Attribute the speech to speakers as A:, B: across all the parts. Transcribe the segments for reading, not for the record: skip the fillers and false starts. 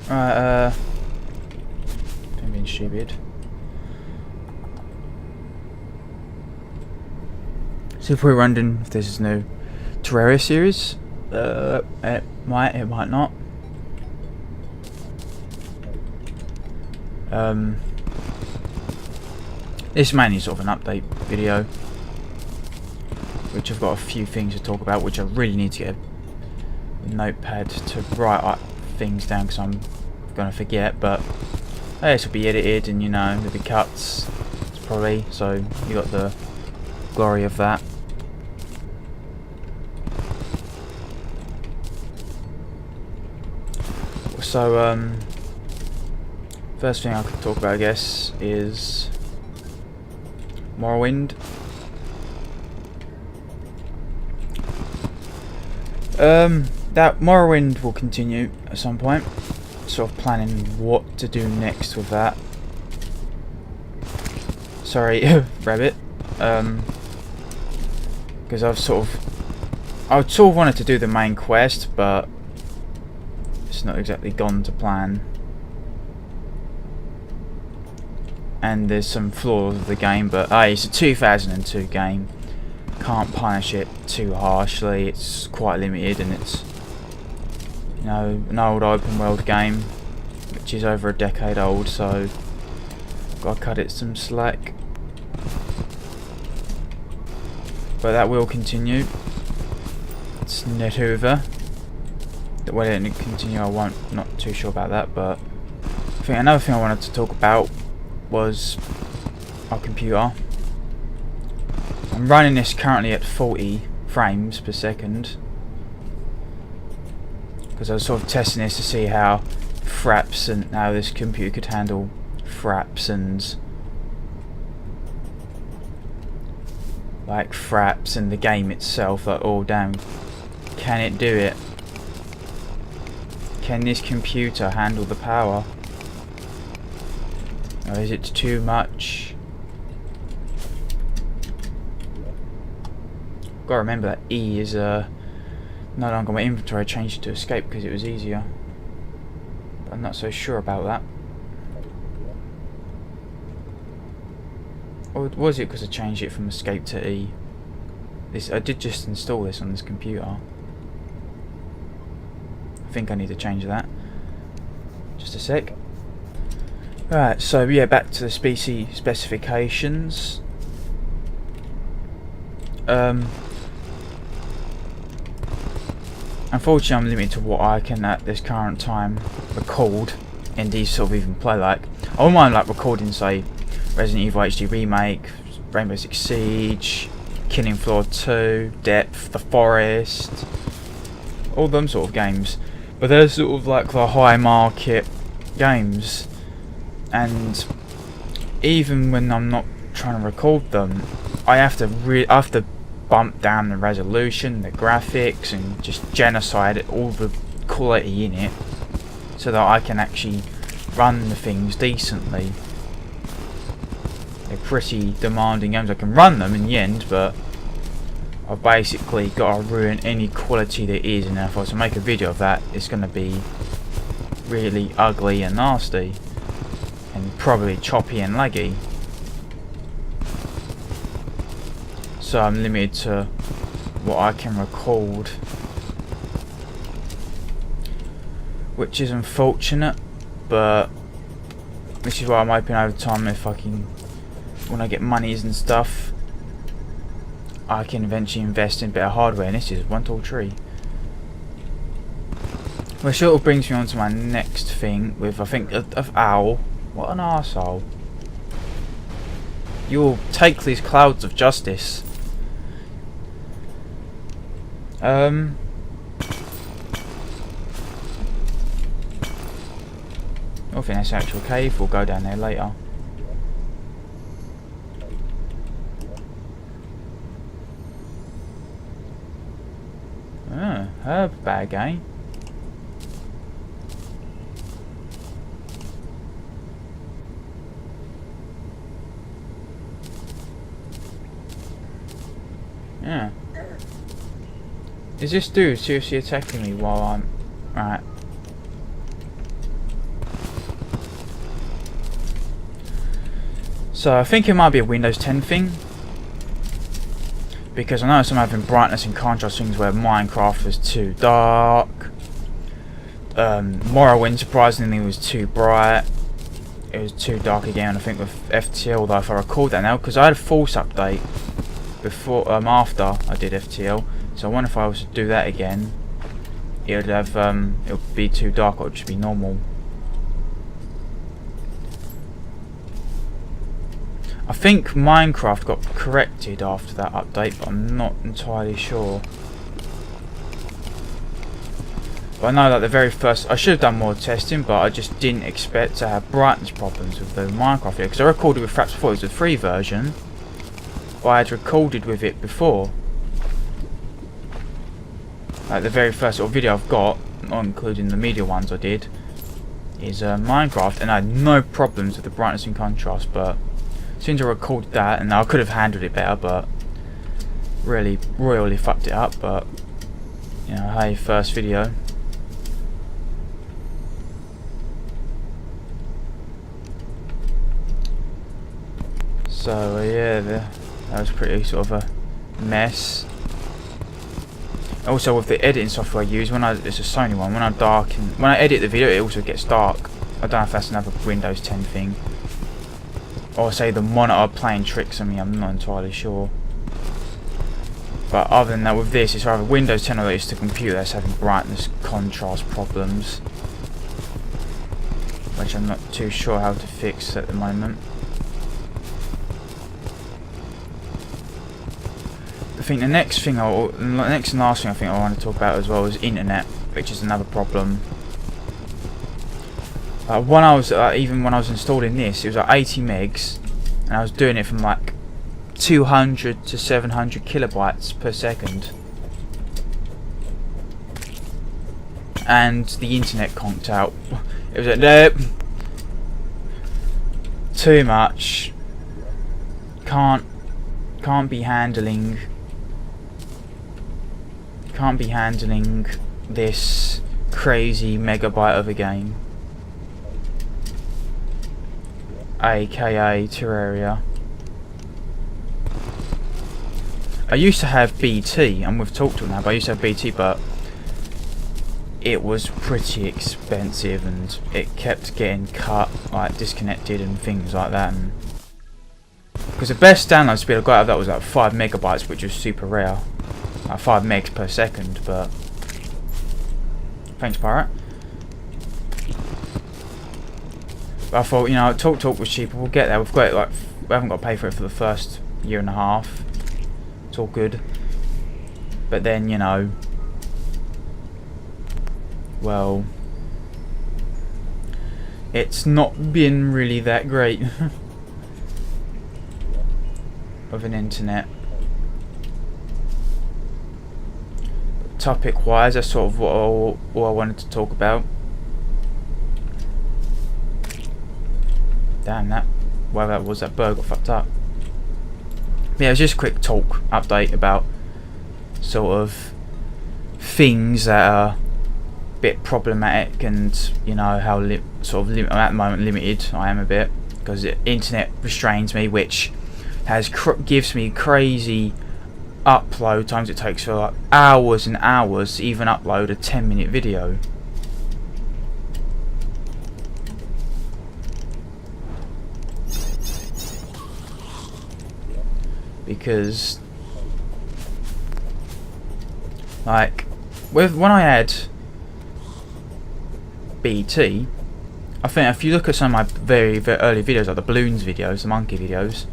A: Right, I'm being stupid. So if we're wondering if this is new Terraria series, it might not. This is mainly sort of an update video, which I've got a few things to talk about, which I really need to get a notepad to write up things down because I'm gonna forget. But this will be edited, and you know there'll be cuts, probably. So you got the glory of that. So first thing I could talk about, I guess, is Morrowind. That Morrowind will continue at some point. Sort of planning what to do next with that. Sorry, rabbit. Because I sort of wanted to do the main quest, but it's not exactly gone to plan. And there's some flaws of the game, but hey, it's a 2002 game. Can't punish it too harshly. It's quite limited, and it's, you know, an old open world game, which is over a decade old. So gotta cut it some slack. But that will continue. It's net over. Whether it continue, not too sure about that. But I think another thing I wanted to talk about was our computer. I'm running this currently at 40 frames per second because I was sort of testing this to see how fraps and how this computer could handle fraps and the game itself. Like, oh damn, can it do it? Can this computer handle the power? Or is it too much? Gotta remember that E is no longer my inventory. I changed it to escape because it was easier. But I'm not so sure about that. Or was it because I changed it from escape to E? I did just install this on this computer. I think I need to change that. Just a sec. Right, so yeah, back to the species specifications. Unfortunately, I'm limited to what I can at this current time record and these sort of even play. Like, I wouldn't mind like recording, say, Resident Evil HD Remake, Rainbow Six Siege, Killing Floor 2, Depth, The Forest, all them sort of games. But they're sort of like the high market games, and even when I'm not trying to record them, I have to bump down the resolution, the graphics, and just genocide all the quality in it so that I can actually run the things decently. They're pretty demanding games. I can run them in the end, but I've basically got to ruin any quality there is, and if I was to make a video of that, it's going to be really ugly and nasty, and probably choppy and laggy. So I'm limited to what I can record, which is unfortunate, but this is why I'm hoping over time, if I can, when I get monies and stuff, I can eventually invest in better hardware. And this is one tall tree. Which sort of brings me on to my next thing with, I think, of owl. What an arsehole. You will take these clouds of justice. I think that's the actual cave. We'll go down there later. Herb bag, eh? Yeah. Is this dude seriously attacking me while I'm... Right. So I think it might be a Windows 10 thing, because I noticed I'm having brightness and contrast things where Minecraft was too dark. Morrowind surprisingly was too bright. It was too dark again, I think, with FTL, although if I record that now, because I had a false update before, after I did FTL, so I wonder if I was to do that again, it would have, it would be too dark, or it would just be normal. I think Minecraft got corrected after that update, but I'm not entirely sure. But I know that the very first, I should have done more testing, but I just didn't expect to have brightness problems with the Minecraft video, because I recorded with Fraps before. It was a free version, but I had recorded with it before. Like the very first sort of video I've got, not including the media ones I did, is Minecraft, and I had no problems with the brightness and contrast. But as soon as I recorded that, and I could have handled it better, but really royally fucked it up. But you know, hey, first video. So yeah, that was pretty sort of a mess. Also with the editing software I use, it's a Sony one, when I edit the video it also gets dark. I don't know if that's another Windows 10 thing, or say the monitor playing tricks on me, I'm not entirely sure. But other than that, with this, it's either Windows 10 or it's the computer that's having brightness contrast problems, which I'm not too sure how to fix at the moment. I think the next and last thing I think I want to talk about as well is internet, which is another problem. When I was even when I was installing this, it was like 80 megs, and I was doing it from like 200 to 700 kilobytes per second, and the internet conked out. It was like, nope, too much. Can't be handling this crazy megabyte of a game, aka Terraria. I used to have BT, and we've talked about that, but I used to have BT, but it was pretty expensive and it kept getting cut, like disconnected and things like that. And because the best download speed I got out of that was like 5 megabytes, which was super rare. Like 5 megs per second, but thanks, Pirate. But I thought, you know, Talk was cheaper, we'll get there. We've got it, like, we haven't got to pay for it for the first year and a half. It's all good. But then, you know, well, it's not been really that great of an internet. Topic wise, that's sort of what all I wanted to talk about. Damn, whatever that was, that bird got fucked up. Yeah, it was just a quick talk update about sort of things that are a bit problematic, and you know how at the moment limited I am a bit, because the internet restrains me, which gives me crazy upload times. It takes for like hours and hours to even upload a 10-minute video. Because like when I had BT, I think if you look at some of my very early videos, like the balloons videos, the monkey videos,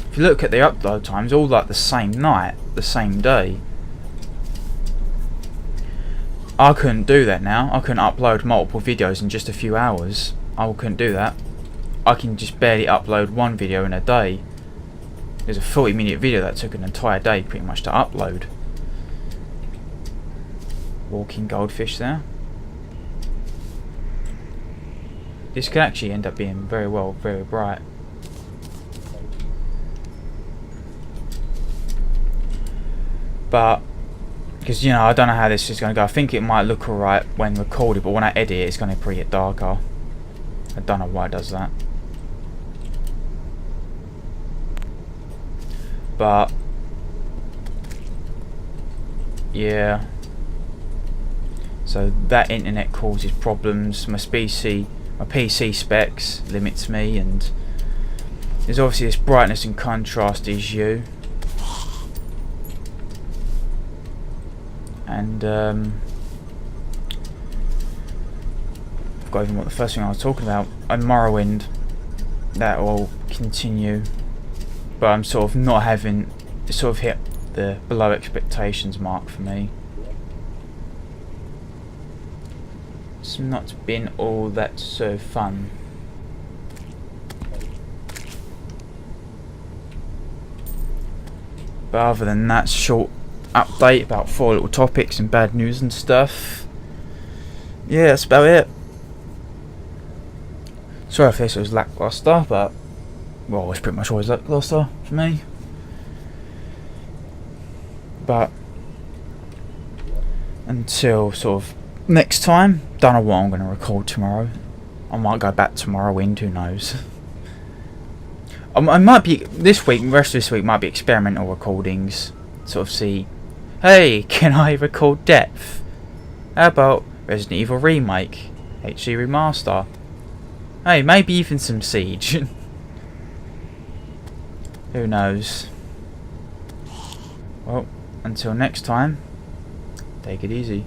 A: if you look at the upload times, all like the same night, the same day. I couldn't do that now. I couldn't upload multiple videos in just a few hours. I couldn't do that. I can just barely upload one video in a day. There's a 40-minute video that took an entire day pretty much to upload. Walking goldfish there. This could actually end up being very bright. But because, you know, I don't know how this is going to go. I think it might look alright when recorded, but when I edit it, it's going to probably get darker. I don't know why it does that. But yeah, so that internet causes problems. My PC specs limits me, and there's obviously this brightness and contrast issue, and I forgot even what the first thing I was talking about. And Morrowind, that will continue, but I'm sort of not having, it sort of hit the below expectations mark for me. It's not been all that so fun. But other than that short update about 4 little topics and bad news and stuff, yeah, that's about it. Sorry if this was lackluster, but well, it's pretty much always lackluster for me. But until sort of next time, don't know what I'm going to record tomorrow. I might go back to Morrowind, who knows. I might be, this week, the rest of this week might be experimental recordings. Sort of see, hey, can I record depth? How about Resident Evil Remake, HD Remaster? Hey, maybe even some Siege. Who knows? Well, until next time, take it easy.